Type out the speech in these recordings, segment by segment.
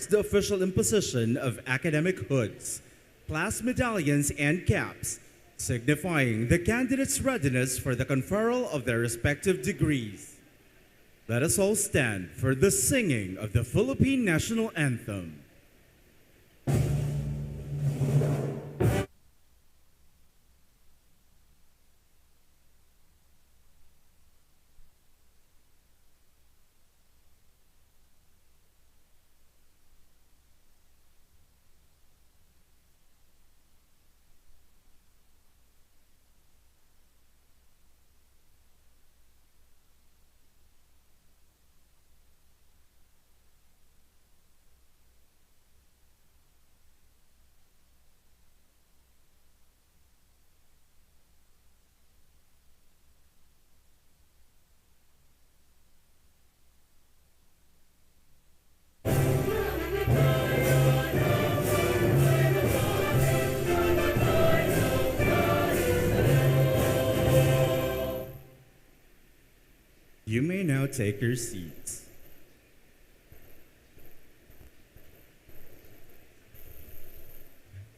the official imposition of academic hoods, class medallions, and caps, signifying the candidates' readiness for the conferral of their respective degrees. Let us all stand for the singing of the Philippine National Anthem. You may now take your seats.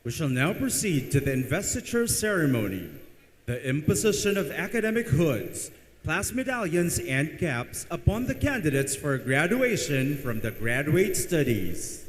We shall now proceed to the investiture ceremony, the imposition of academic hoods, class medallions, and caps upon the candidates for graduation from the graduate studies.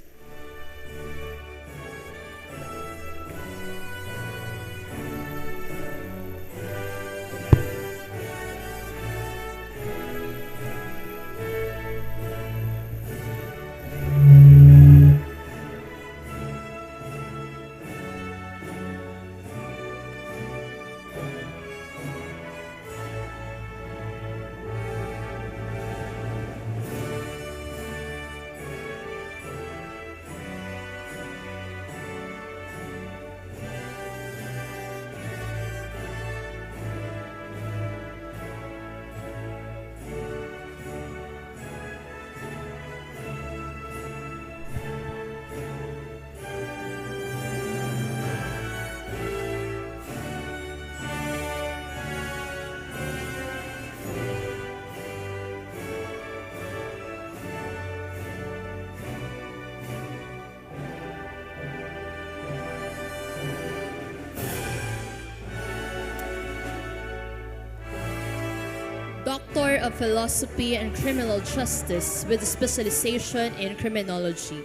Doctor of Philosophy and Criminal Justice with specialization in criminology.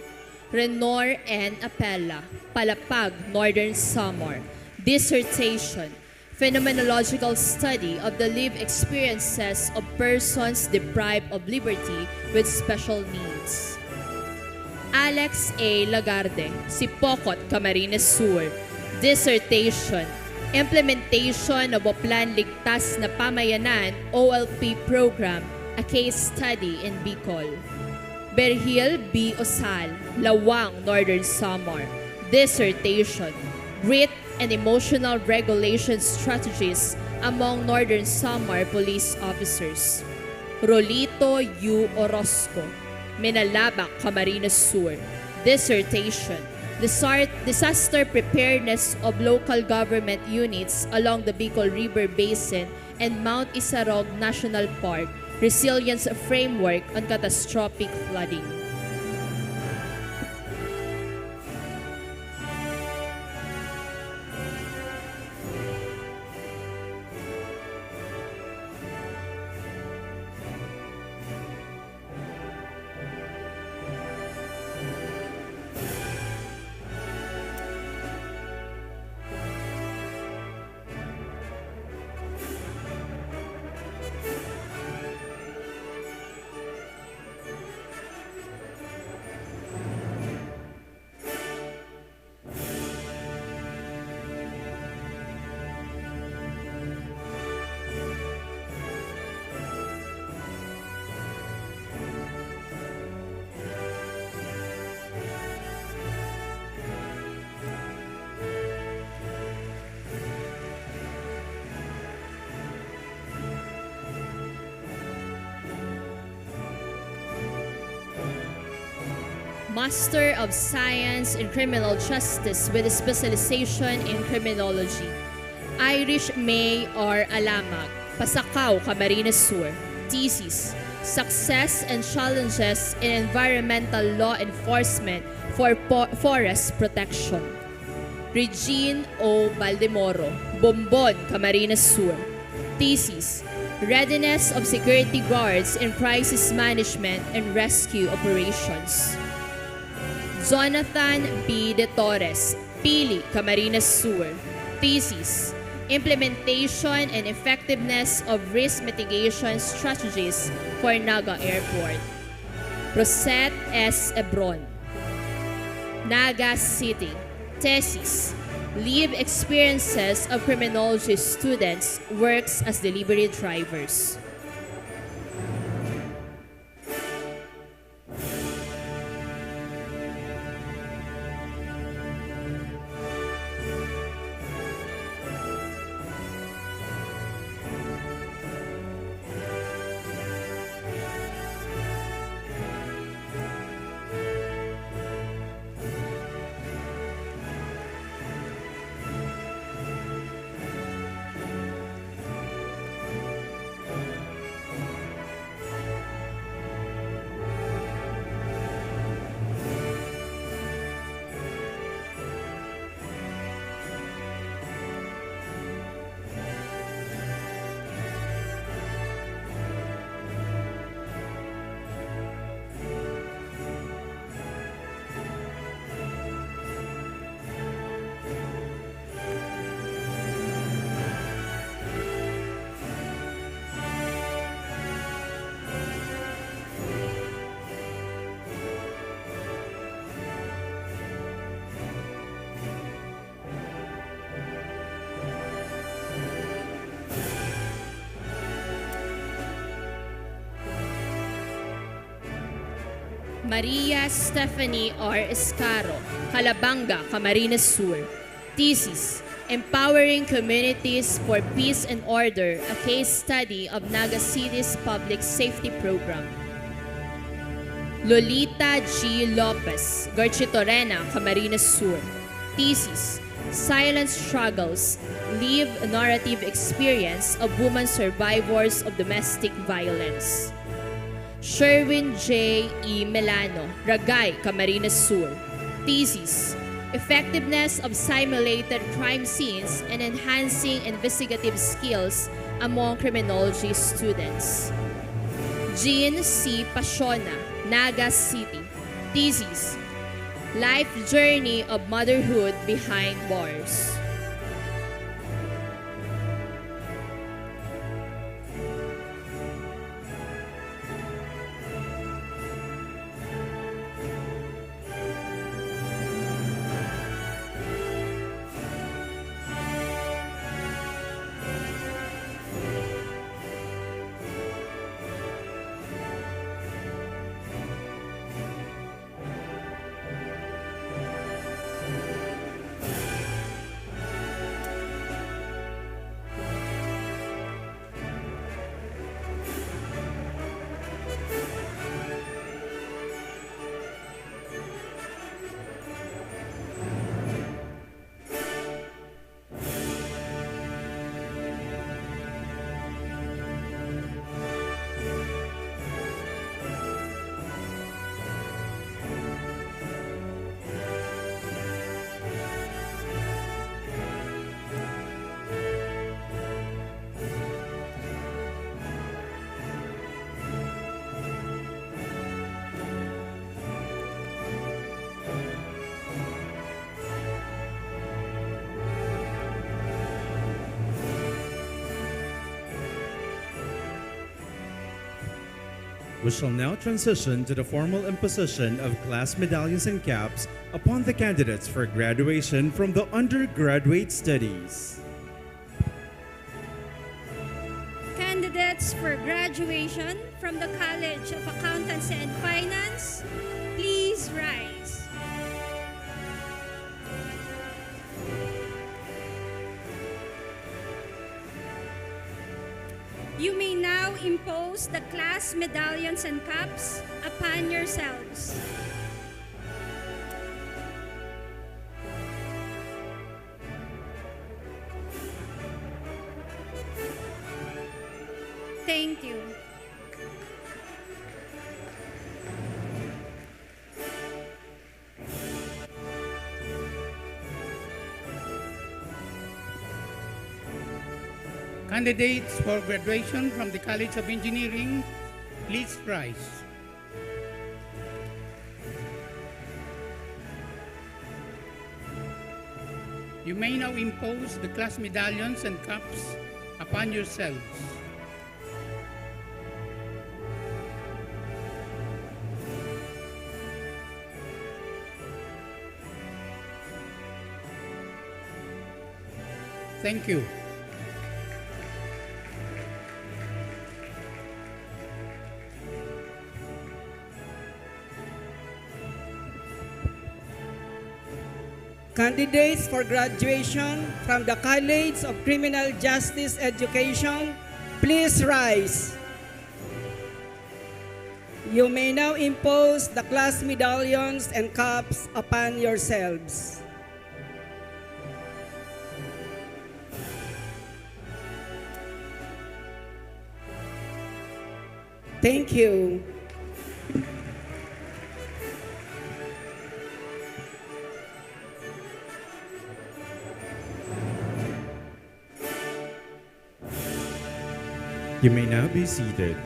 Renor N. Apella, Palapag, Northern Samar. Dissertation, Phenomenological Study of the Lived Experiences of Persons Deprived of Liberty with Special Needs. Alex A. Lagarde, Sipocot, Camarines Sur. Dissertation, Implementation of Oplan Ligtas na Pamayanan OLP Program, a Case Study in Bicol. Berhil B. Osal, Lawang, Northern Samar. Dissertation, Grit and Emotional Regulation Strategies among Northern Samar Police Officers. Rolito U. Orozco, Minalabak, Camarines Sur. Dissertation, Disaster Preparedness of Local Government Units along the Bicol River Basin and Mount Isarog National Park, Resilience Framework on Catastrophic Flooding. Master of Science in Criminal Justice with specialization in criminology. Irish May R. Alamag, Pasakaw, Camarines Sur. Thesis, Success and challenges in environmental law enforcement for forest protection. Regine O. Baldemoro, Bombon, Camarines Sur. Thesis: Readiness of security guards in crisis management and rescue operations. Jonathan B. De Torres, Pili, Camarines Sur. Thesis: Implementation and effectiveness of risk mitigation strategies for Naga Airport. Rosette S. Ebron, Naga City. Thesis: Live experiences of criminology students works as delivery drivers. Maria Stephanie R. Escaro, Calabanga, Camarines Sur. Thesis: Empowering Communities for Peace and Order, a case study of Naga City's public safety program. Lolita G. Lopez, Garchitorena, Camarines Sur. Thesis: Silent Struggles, Live Narrative Experience of Women Survivors of Domestic Violence. Sherwin J. E. Melano, Ragay, Camarines Sur. Thesis: Effectiveness of simulated crime scenes and enhancing investigative skills among criminology students. Jean C. Pasiona, Naga City. Thesis: Life Journey of Motherhood Behind Bars. We shall now transition to the formal imposition of class medallions and caps upon the candidates for graduation from the undergraduate studies. Candidates for graduation from the College of Accountancy and Finance, please rise. You may now impose the class medallions and caps upon yourselves. Thank you. Candidates for graduation from the College of Engineering, please rise. You may now impose the class medallions and cups upon yourselves. Thank you. Candidates for graduation from the College of Criminal Justice Education, please rise. You may now impose the class medallions and cups upon yourselves. Thank you. You may now be seated.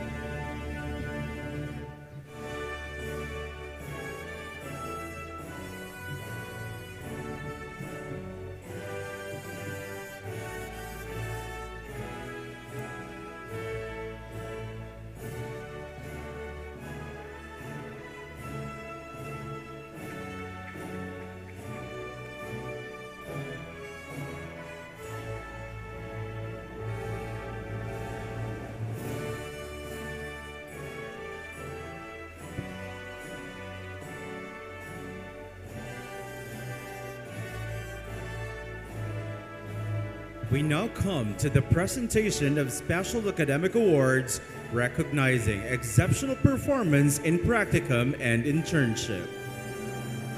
We now come to the presentation of Special Academic Awards recognizing exceptional performance in practicum and internship.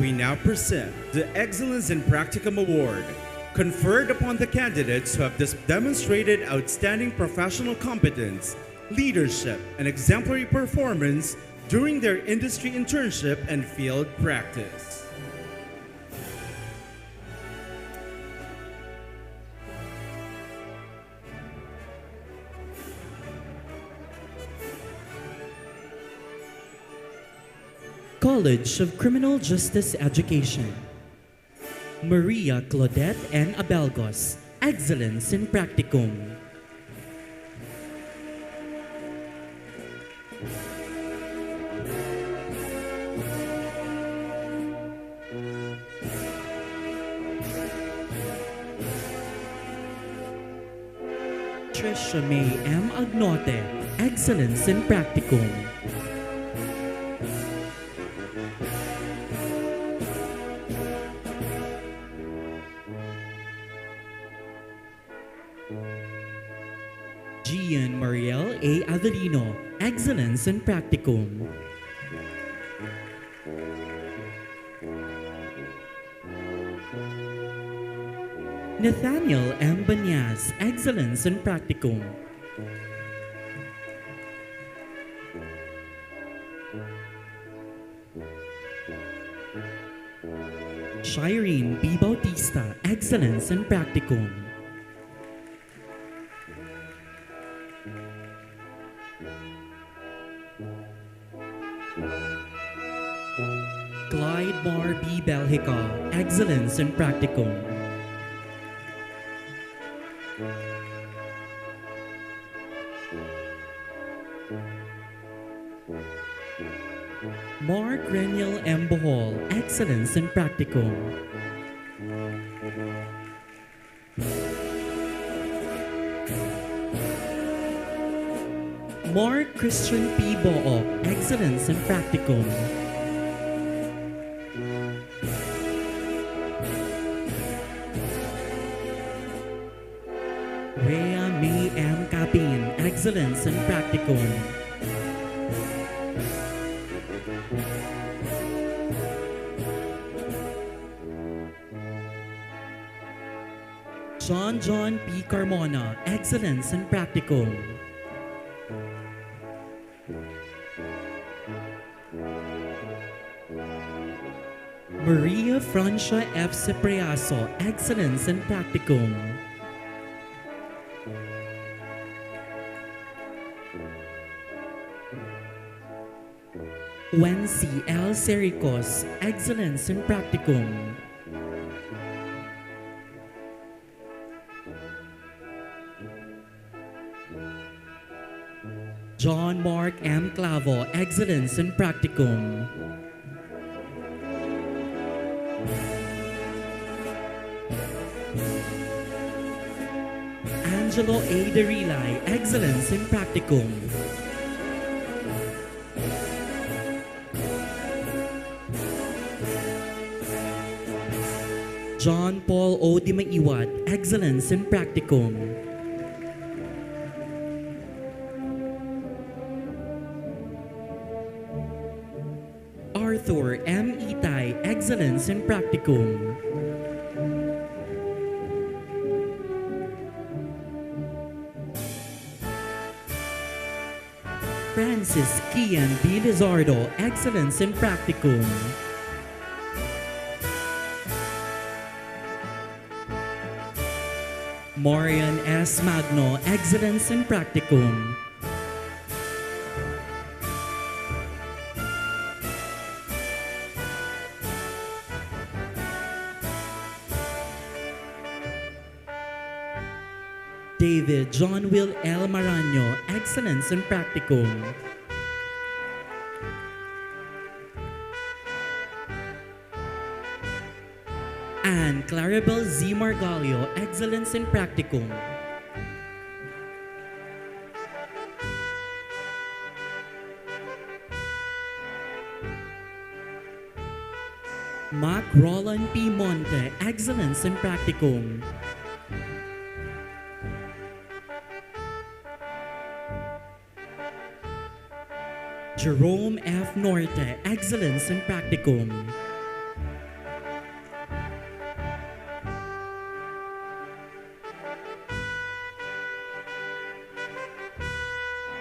We now present the Excellence in Practicum Award, conferred upon the candidates who have demonstrated outstanding professional competence, leadership, and exemplary performance during their industry internship and field practice. College of Criminal Justice Education. Maria Claudette N. Abelgos, Excellence in Practicum. Trisha May M. Agnote, Excellence in Practicum. Gian Mariel A. Avelino, Excellence in Practicum. Nathaniel M. Banyas, Excellence in Practicum. Shireen B. Bautista, Excellence in Practicum. Clyde Mar B. Belhica, Excellence in Practicum. Mark Reniel M. Bohol, Excellence in Practicum. Mark Christian P. Boo, Excellence in Practicum. Rhea May M. Capin, Excellence in Practicum. John P. Carmona, Excellence in Practicum. Maria Francia F. Cipriaso, Excellence in Practicum. Wency L. Sericos, Excellence in Practicum. John Mark M. Clavo, Excellence in Practicum. Angelo A. Derilay, Excellence in Practicum. John Paul O. Di Maiwat, Excellence in Practicum. Arthur M. Itay, Excellence in Practicum. Francis Kian B. Lizardo, Excellence in Practicum. Marian S. Magno, Excellence in Practicum. David John Will L. Marano, Excellence in Practicum. Anne Claribel Z. Margalio, Excellence in Practicum. Mac Roland P. Monte, Excellence in Practicum. Jerome F. Norte, Excellence in Practicum.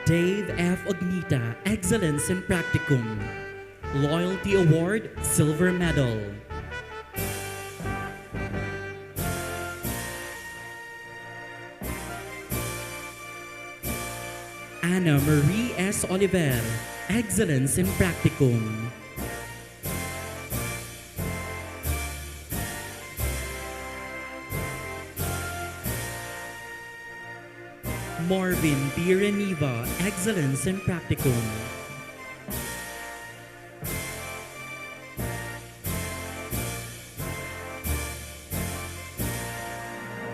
Dave F. Ognita, Excellence in Practicum. Loyalty Award, Silver Medal. Anna Marie S. Oliver, Excellence in Practicum. Marvin B. Reniva, Excellence in Practicum.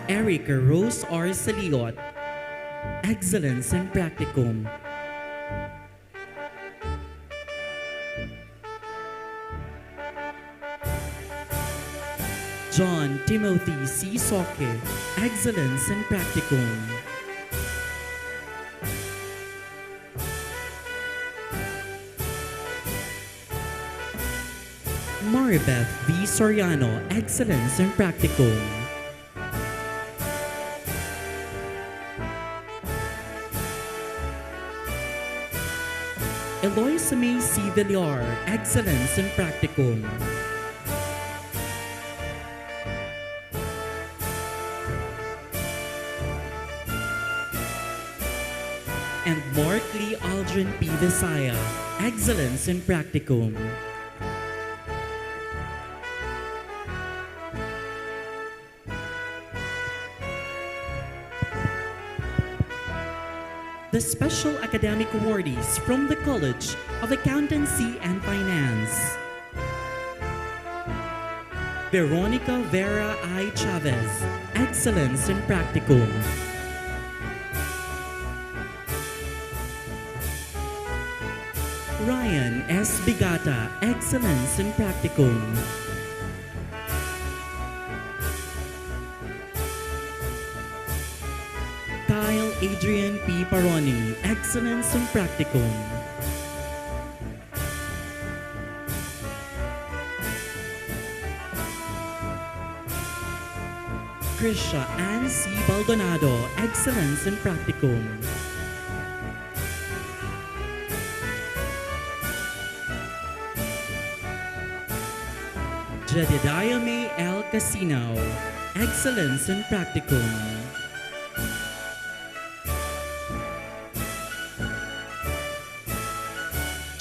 Erica Rose R. Saliot, Excellence in Practicum. John Timothy C. Soke, Excellence in Practicum. Maribeth V. Soriano, Excellence in Practicum. Eloisa May C. Villar, Excellence in Practicum. And Mark Lee Aldrin P. Visaya, Excellence in Practicum. The Special Academic Awardees from the College of Accountancy and Finance. Veronica Vera I. Chavez, Excellence in Practicum. Ryan S. Bigata, Excellence in Practicum. Kyle Adrian P. Paroni, Excellence in Practicum. Krisha Ann C. Baldonado, Excellence in Practicum. Jedediah May L. Casino, Excellence in Practicum.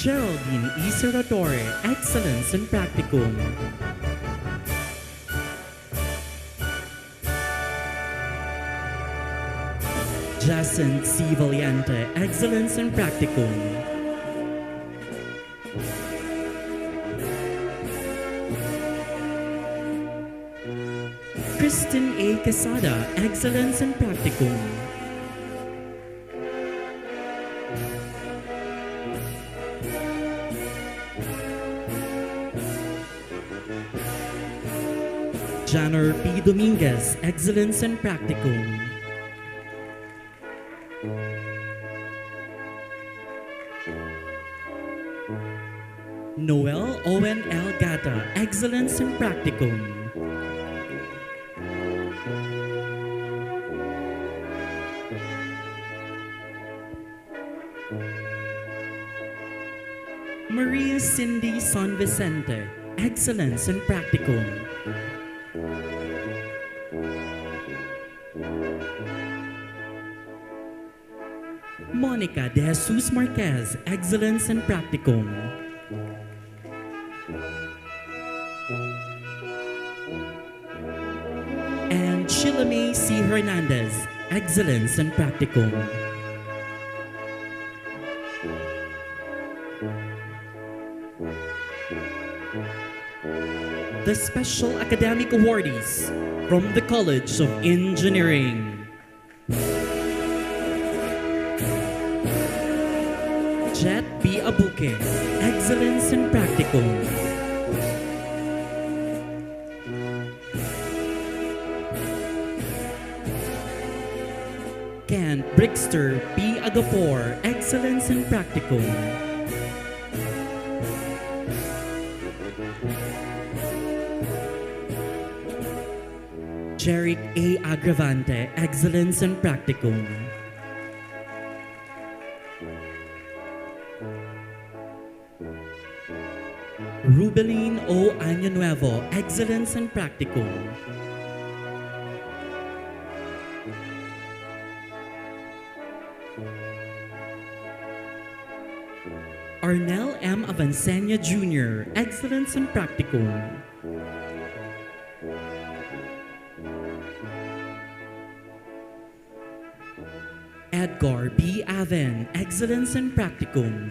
Geraldine E. Serratore, Excellence in Practicum. Jacinth C. Valiente, Excellence in Practicum. Kristen A. Quesada, Excellence in Practicum. Janor P. Dominguez, Excellence in Practicum. Noel Owen L. Gata, Excellence in Practicum. Maria Cindy San Vicente, Excellence in Practicum. Monica De Jesus Marquez, Excellence in Practicum. And Shilame C. Hernandez, Excellence in Practicum. The Special Academic Awardees from the College of Engineering. Jet B. Abuque, Excellence in Practicum. Kent Brickster P. Agapor, Excellence in Practicum. Jeric A. Agravante, Excellence in Practicum. Rubeline O. Año Nuevo, Excellence in Practicum. Arnel M. Avancenia Jr., Excellence in Practicum. Edgar B. Aven, Excellence in Practicum.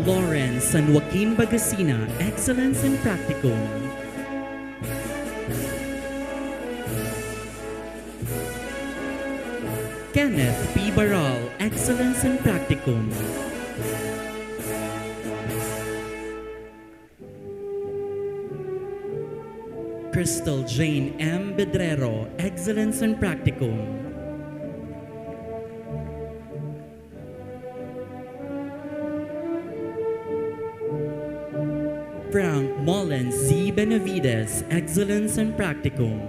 Lawrence San Joaquin Bagasina, Excellence in Practicum. Kenneth P. Baral, Excellence in Practicum. Crystal Jane M. Bedrero, Excellence in Practicum. Frank Mullins Z. Benavides, Excellence in Practicum.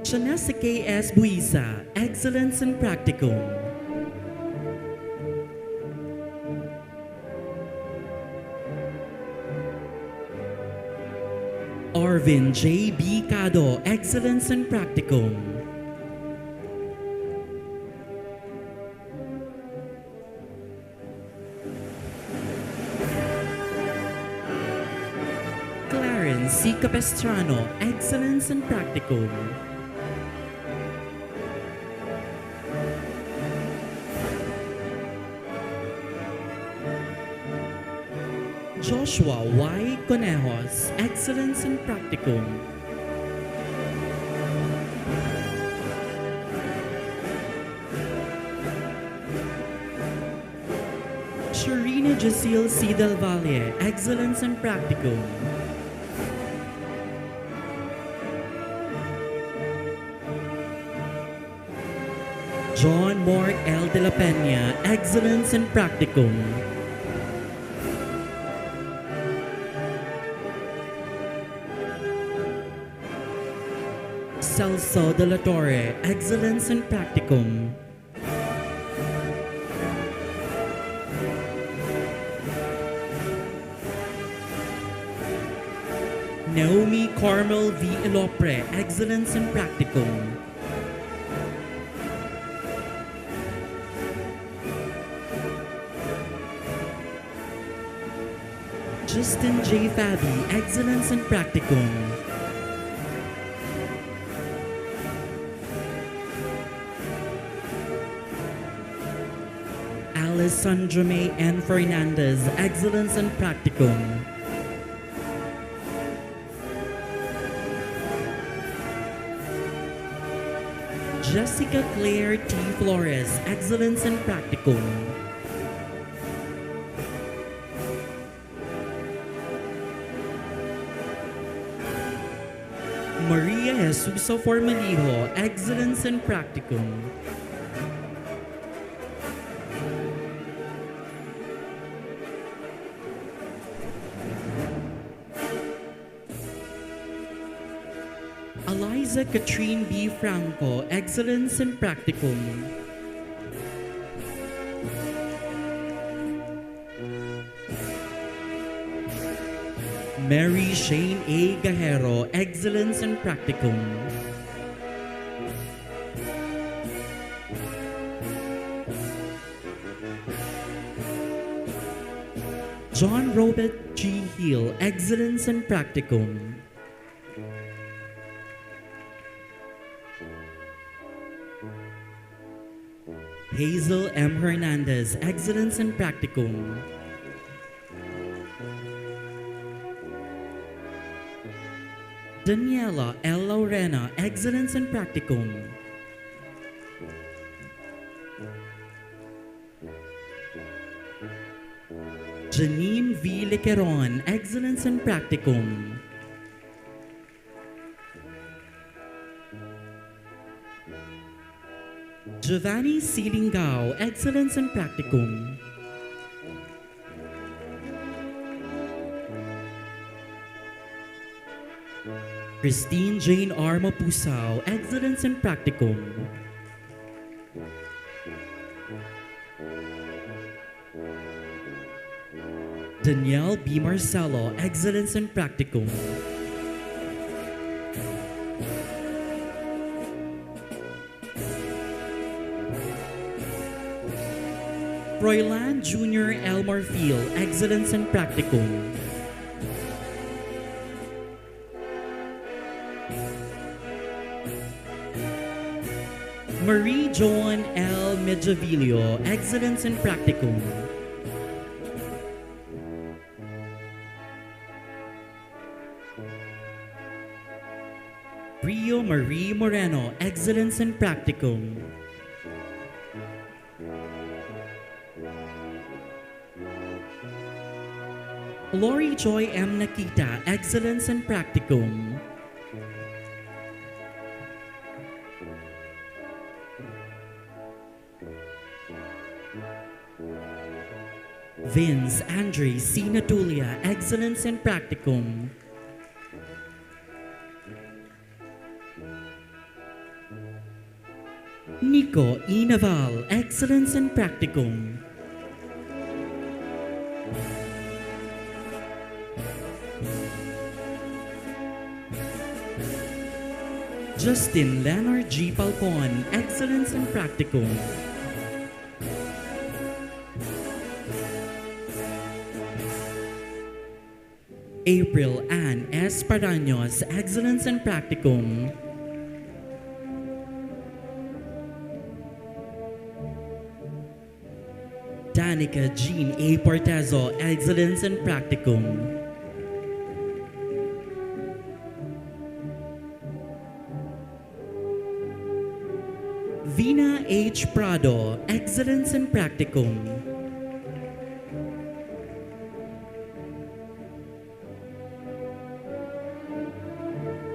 Shanessa K. S. Buisa, Excellence in Practicum. Arvin J. B. Cado, Excellence in Practicum. Clarence C. Capestrano, Excellence in Practicum. Joshua Y. Conejos, Excellence in Practicum. Sharina Jacil C. Del Valle, Excellence in Practicum. John Mark L. De La Peña, Excellence in Practicum. Celso de la Torre, Excellence in Practicum. Naomi Carmel V. Ilopre, Excellence in Practicum. Justin J. Fabi, Excellence in Practicum. Alessandra May N. Fernandez, Excellence in Practicum. Jessica Claire T. Flores, Excellence in Practicum. Maria Jesusa Formalijo, Excellence in Practicum. Eliza Katrine B. Franco, Excellence in Practicum. Mary Shane A. Gajero, Excellence in Practicum. John Robert G. Hill, Excellence in Practicum. Hazel M. Hernandez, Excellence in Practicum. Daniela L. Laurena, Excellence in Practicum. Janine V. Liqueron, Excellence in Practicum. Giovanni Silingao, Excellence in Practicum. Christine Jane R. Mapusao, Excellence in Practicum. Danielle B. Marcelo, Excellence in Practicum. Royland Jr. Elmore Field, Excellence in Practicum. Marie Joan L. Medjavilio, Excellence in Practicum. Rio Marie Moreno, Excellence in Practicum. Lori Joy M. Nakita, Excellence in Practicum. Vince Andre C. Natulia, Excellence in Practicum. Nico E. Naval, Excellence in Practicum. Justin Leonard G. Palcon, Excellence in Practicum. April Ann S. Paraños, Excellence in Practicum. Danica Jean A. Portezo, Excellence in Practicum. Vina H. Prado, Excellence in Practicum.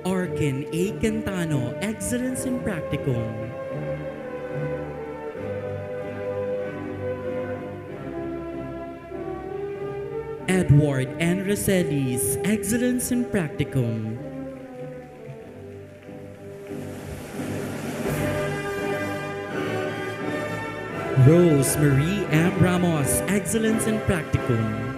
Arkin A. Quintano, Excellence in Practicum. Edward N. Roselis, Excellence in Practicum. Rose Marie M. Ramos, Excellence in Practicum.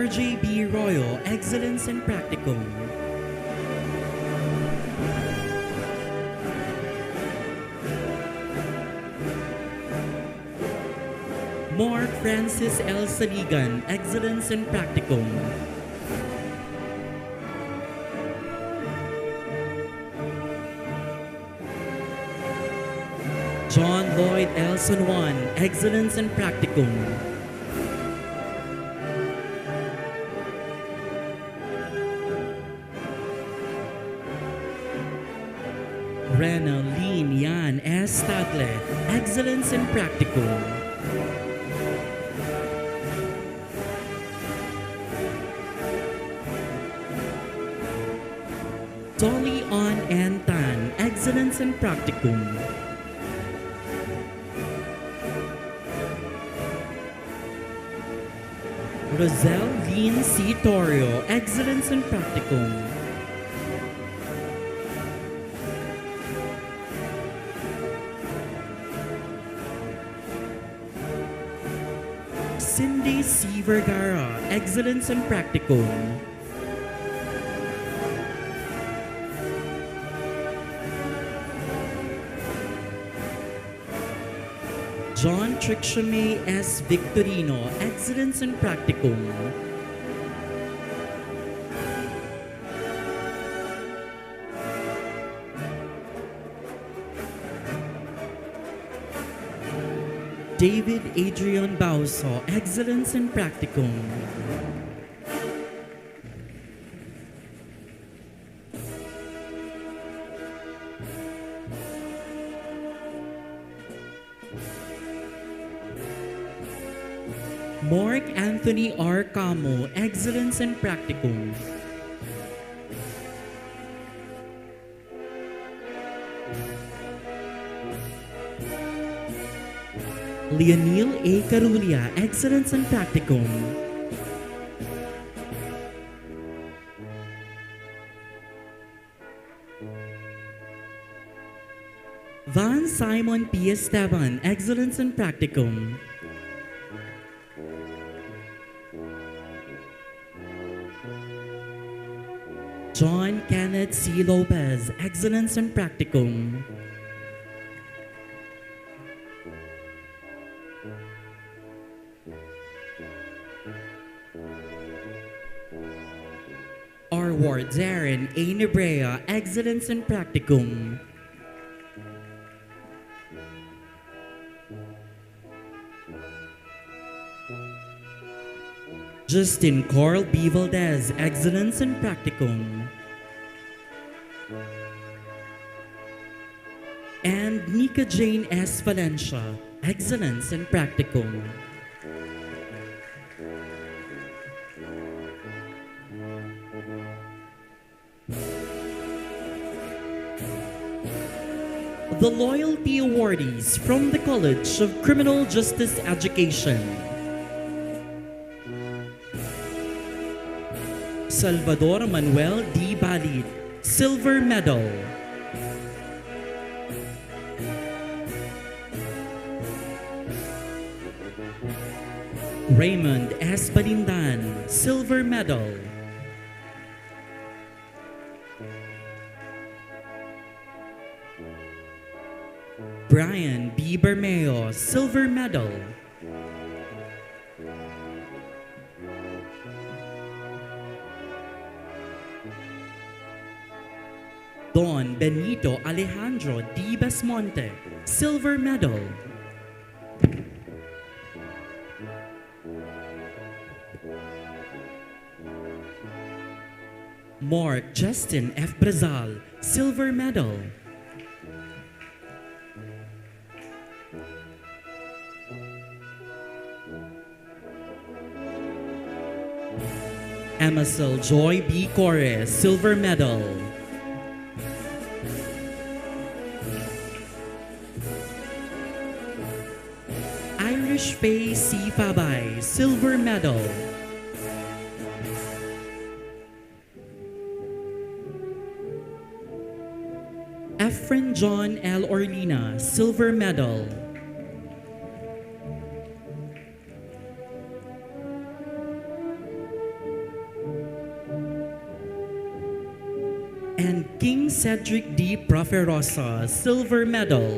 RJ B. Royo, Excellence in Practicum. Mark Francis L. Saligan, Excellence in Practicum. John Lloyd L. San Juan, Excellence in Practicum. Rena Lynn Yan S. Tagle, Excellence in Practicum. Dolly On N. Tan, Excellence in Practicum. Roselle Lynn C. Torrio, Excellence in Practicum. Cindy C. Vergara, Excellence in Practicum. John Trixame S. Victorino, Excellence in Practicum. David Adrian Bauso, Excellence in Practicum. Mark Anthony R. Camo, Excellence in Practicum. Leonil A. Carulia, Excellence in Practicum. Van Simon P. Esteban, Excellence in Practicum. John Kenneth C. Lopez, Excellence in Practicum. R. Ward Darren A. Nebrea, Excellence in Practicum. Justin Carl B. Valdez, Excellence in Practicum. And Nika Jane S. Valencia, Excellence in Practicum. The Loyalty Awardees from the College of Criminal Justice Education. Salvador Manuel D. Balid, Silver Medal. Raymond S. Balindan, Silver Medal. Brian B. Bermeo, Silver Medal. Don Benito Alejandro D. Basmonte, Silver Medal. Mark Justin F. Brazal, Silver Medal. Emerson Joy B. Corre, Silver Medal. Irish Faye C. Fabay, Silver Medal. Efren John L. Orlina, Silver Medal. Cedric D. Proferosa, Silver Medal.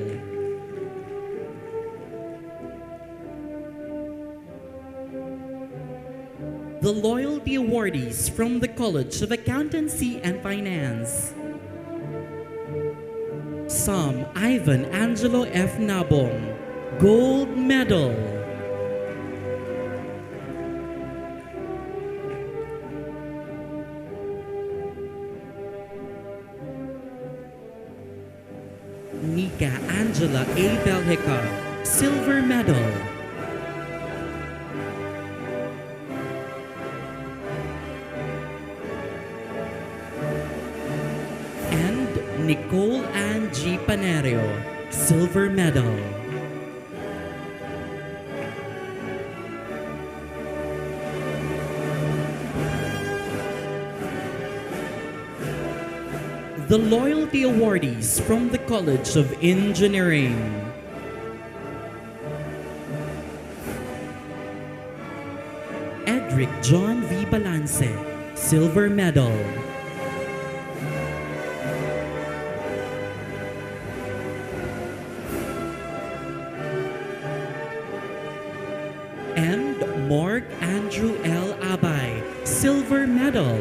The Loyalty Awardees from the College of Accountancy and Finance. Sam Ivan Angelo F. Nabong, Gold Medal. Nika Angela A. Belhica, Silver Medal. And Nicole Ann G. Panerio, Silver Medal. The Loyalty Awardees from the College of Engineering. Edric John V. Balance, Silver Medal. And Mark Andrew L. Abay, Silver Medal.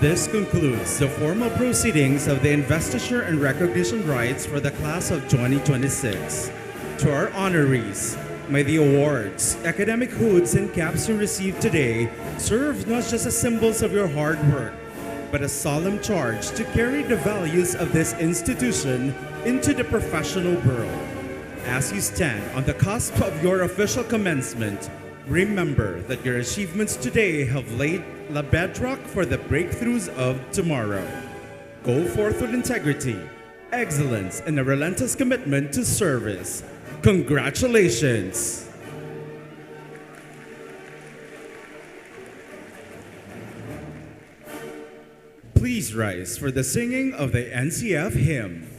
This concludes the formal proceedings of the investiture and recognition rites for the class of 2026. To our honorees, may the awards, academic hoods, and caps you receive today serve not just as symbols of your hard work, but a solemn charge to carry the values of this institution into the professional world. As you stand on the cusp of your official commencement, remember that your achievements today have laid the bedrock for the breakthroughs of tomorrow. Go forth with integrity, excellence, and a relentless commitment to service. Congratulations! Please rise for the singing of the NCF hymn.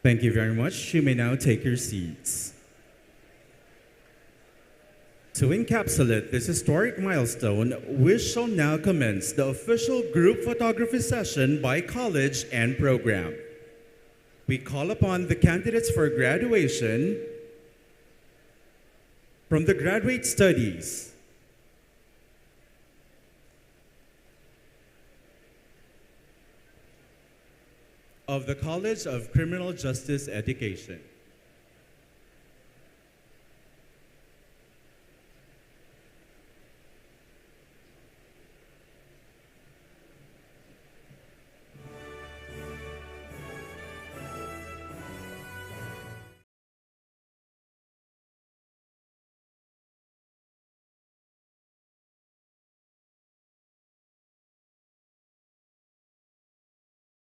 Thank you very much. You may now take your seats. To encapsulate this historic milestone, we shall now commence the official group photography session by college and program. We call upon the candidates for graduation from the Graduate Studies, of the College of Criminal Justice Education,